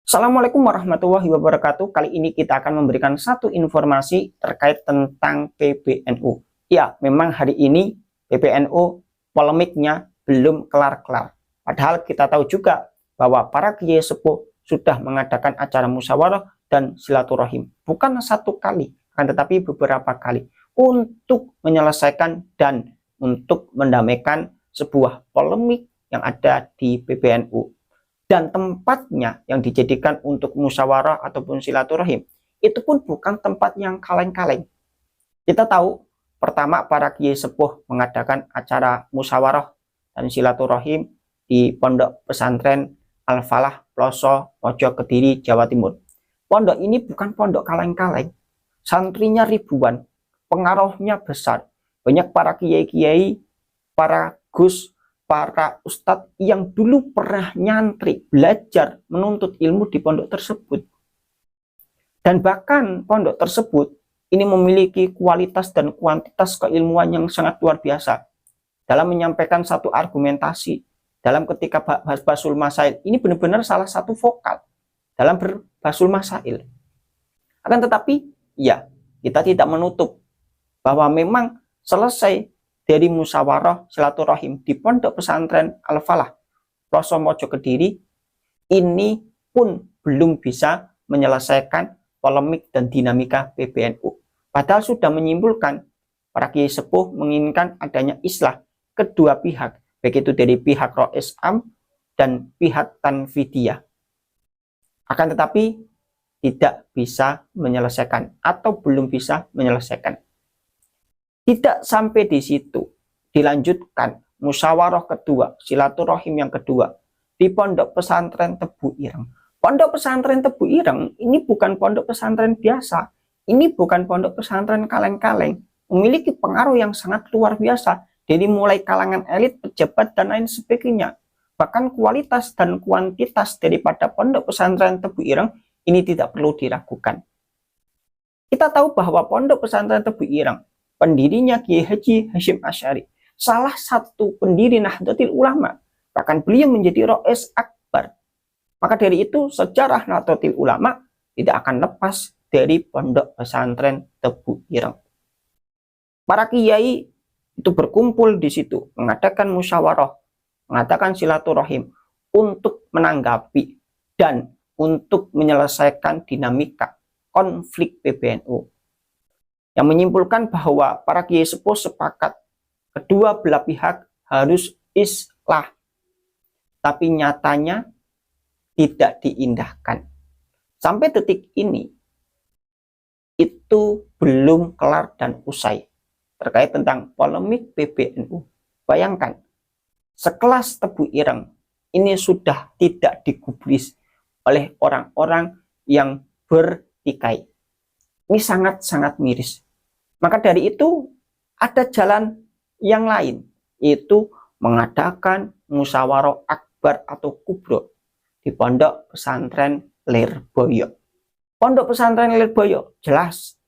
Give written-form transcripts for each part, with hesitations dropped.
Assalamualaikum warahmatullahi wabarakatuh. Kali ini kita akan memberikan satu informasi terkait tentang PBNU. Ya, memang hari ini PBNU polemiknya belum kelar-kelar. Padahal kita tahu juga bahwa para kiai sepuh sudah mengadakan acara musyawarah dan silaturahim. Bukan satu kali, akan tetapi beberapa kali untuk menyelesaikan dan untuk mendamaikan sebuah polemik yang ada di PBNU. Dan tempatnya yang dijadikan untuk musyawarah ataupun silaturahim itu pun bukan tempat yang kaleng-kaleng. Kita tahu pertama para kiai sepuh mengadakan acara musyawarah dan silaturahim di Pondok Pesantren Al-Falah Ploso Mojo Kediri Jawa Timur. Pondok ini bukan pondok kaleng-kaleng, santrinya ribuan, pengaruhnya besar, banyak para kiai-kiai, para gus, para ustadz yang dulu pernah nyantri, belajar, menuntut ilmu di pondok tersebut. Dan bahkan pondok tersebut ini memiliki kualitas dan kuantitas keilmuan yang sangat luar biasa dalam menyampaikan satu argumentasi. Dalam ketika Basul Masail, ini benar-benar salah satu vokal dalam berbasul masail. Akan tetapi, ya, kita tidak menutup bahwa memang selesai dari musyawarah silaturahim di Pondok Pesantren Al-Falah Ploso Mojo Kediri, ini pun belum bisa menyelesaikan polemik dan dinamika PBNU. Padahal sudah menyimpulkan para kiai sepuh menginginkan adanya islah kedua pihak, baik itu dari pihak Rois Am dan pihak Tanfidiyah. Akan tetapi tidak bisa menyelesaikan atau belum bisa menyelesaikan. Tidak sampai di situ, dilanjutkan musyawarah kedua, silaturahim yang kedua di Pondok Pesantren Tebu Ireng. Pondok Pesantren Tebu Ireng ini bukan pondok pesantren biasa, ini bukan pondok pesantren kaleng-kaleng, memiliki pengaruh yang sangat luar biasa dari mulai kalangan elit, pejabat dan lain sebagainya. Bahkan kualitas dan kuantitas daripada Pondok Pesantren Tebu Ireng ini tidak perlu diragukan. Kita tahu bahwa Pondok Pesantren Tebu Ireng pendirinya Kiai Haji Hasyim Asy'ari, salah satu pendiri Nahdlatul Ulama, bahkan beliau menjadi Rois Akbar. Maka dari itu sejarah Nahdlatul Ulama tidak akan lepas dari Pondok Pesantren Tebu Ireng. Para kiai itu berkumpul di situ, mengadakan musyawarah, mengadakan silaturahim untuk menanggapi dan untuk menyelesaikan dinamika konflik PBNU. Yang menyimpulkan bahwa para kiai sepuh sepakat kedua belah pihak harus islah, tapi nyatanya tidak diindahkan. Sampai detik ini itu belum kelar dan usai terkait tentang polemik PBNU. Bayangkan, sekelas Tebu Ireng ini sudah tidak digubris oleh orang-orang yang bertikai. Ini sangat-sangat miris. Maka dari itu ada jalan yang lain, yaitu mengadakan musyawarah akbar atau kubro di Pondok Pesantren Lirboyo. Pondok Pesantren Lirboyo jelas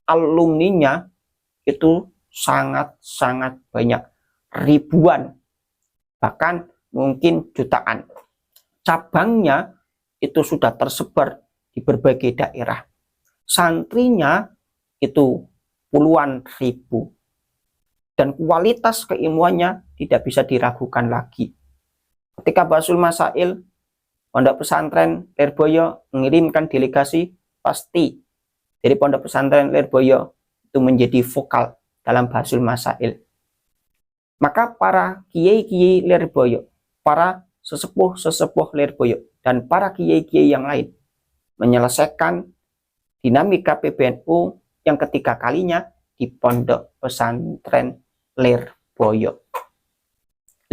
alumninya itu sangat-sangat banyak, ribuan, bahkan mungkin jutaan. Cabangnya itu sudah tersebar di berbagai daerah. Santrinya itu puluhan ribu. Dan kualitas keilmuannya tidak bisa diragukan lagi. Ketika Basul Masail, Pondok Pesantren Lirboyo mengirimkan delegasi, pasti dari Pondok Pesantren Lirboyo itu menjadi vokal dalam Basul Masail. Maka para kiai-kiai Lirboyo, para sesepuh-sesepuh Lirboyo, dan para kiai-kiai yang lain menyelesaikan dinamika PBNU yang ketiga kalinya di Pondok Pesantren Lirboyo.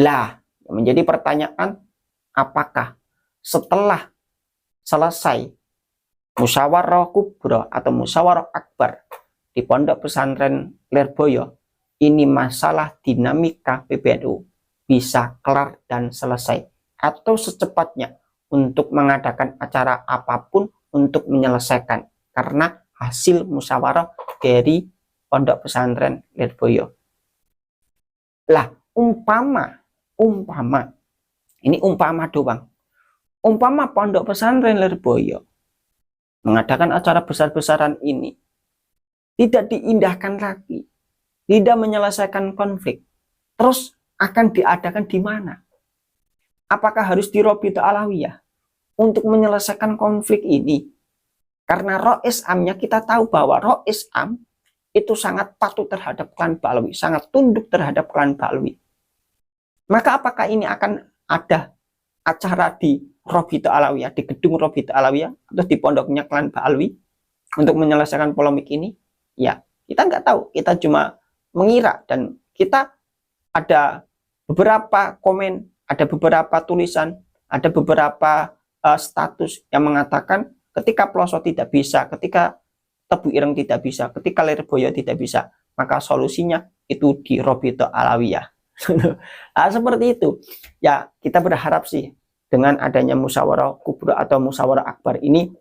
Lah, yang menjadi pertanyaan, apakah setelah selesai musyawarah kubro atau musyawarah akbar di Pondok Pesantren Lirboyo, ini masalah dinamika PBNU bisa kelar dan selesai, atau secepatnya untuk mengadakan acara apapun untuk menyelesaikan karena hasil musyawarah dari Pondok Pesantren Lirboyo. Lah, umpama ini umpama doang, Umpama pondok pesantren Lirboyo mengadakan acara besar-besaran ini, tidak diindahkan lagi, tidak menyelesaikan konflik, terus akan diadakan di mana? Apakah harus di Robito Alawiyah untuk menyelesaikan konflik ini? Karena Roh Islamnya kita tahu bahwa Roh Islam itu sangat patuh terhadap klan Ba'alawi, sangat tunduk terhadap klan Ba'alawi. Maka apakah ini akan ada acara di Robito Alawiyah, di gedung Robito Alawiyah, atau di pondoknya klan Ba'alawi untuk menyelesaikan polemik ini? Ya, kita nggak tahu, kita cuma mengira, dan kita ada beberapa komen, ada beberapa tulisan, ada beberapa status yang mengatakan ketika Ploso tidak bisa, ketika Tebu Ireng tidak bisa, ketika Lirboyo tidak bisa, maka solusinya itu di Robito Alawiyah. Nah, seperti itu. Ya, kita berharap sih dengan adanya musyawarah kubra atau musyawarah akbar ini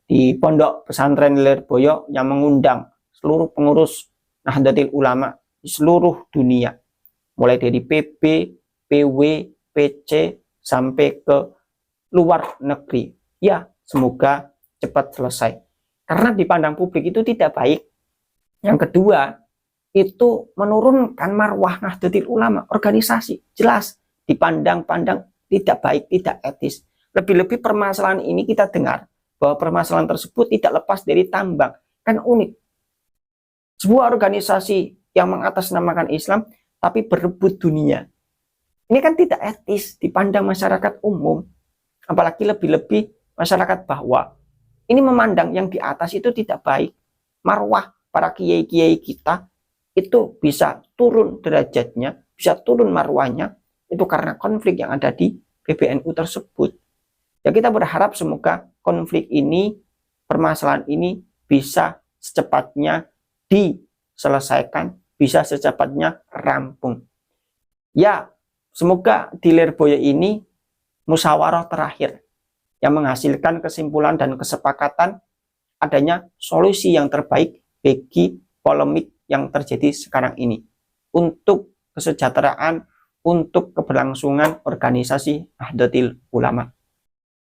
di Pondok Pesantren Lirboyo yang mengundang seluruh pengurus Nahdlatul Ulama di seluruh dunia, mulai dari PB, PW, PC sampai ke luar negeri. Ya, semoga cepat selesai. Karena dipandang publik itu tidak baik. Yang kedua, itu menurunkan marwah Nahdlatul Ulama, organisasi. Jelas dipandang-pandang tidak baik, tidak etis. Lebih-lebih permasalahan ini kita dengar bahwa permasalahan tersebut tidak lepas dari tambang. Kan unik. Sebuah organisasi yang mengatasnamakan Islam tapi berebut dunia. Ini kan tidak etis dipandang masyarakat umum. Apalagi lebih-lebih masyarakat bawah. Ini memandang yang di atas itu tidak baik. Marwah para kiai-kiai kita itu bisa turun derajatnya, bisa turun marwahnya, itu karena konflik yang ada di PBNU tersebut. Ya, kita berharap semoga konflik ini, permasalahan ini bisa secepatnya diselesaikan, bisa secepatnya rampung. Ya, semoga di Lirboyo ini musyawarah terakhir yang menghasilkan kesimpulan dan kesepakatan adanya solusi yang terbaik bagi polemik yang terjadi sekarang ini untuk kesejahteraan, untuk keberlangsungan organisasi Nahdlatul Ulama.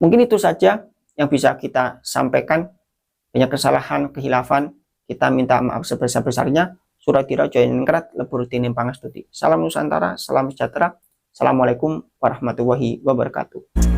Mungkin itu saja yang bisa kita sampaikan. Banyak kesalahan, kehilafan, kita minta maaf sebesar-besarnya. Suratira Joyaningrat Lebur Tinim Pangastuti. Salam Nusantara, salam sejahtera. Assalamualaikum warahmatullahi wabarakatuh.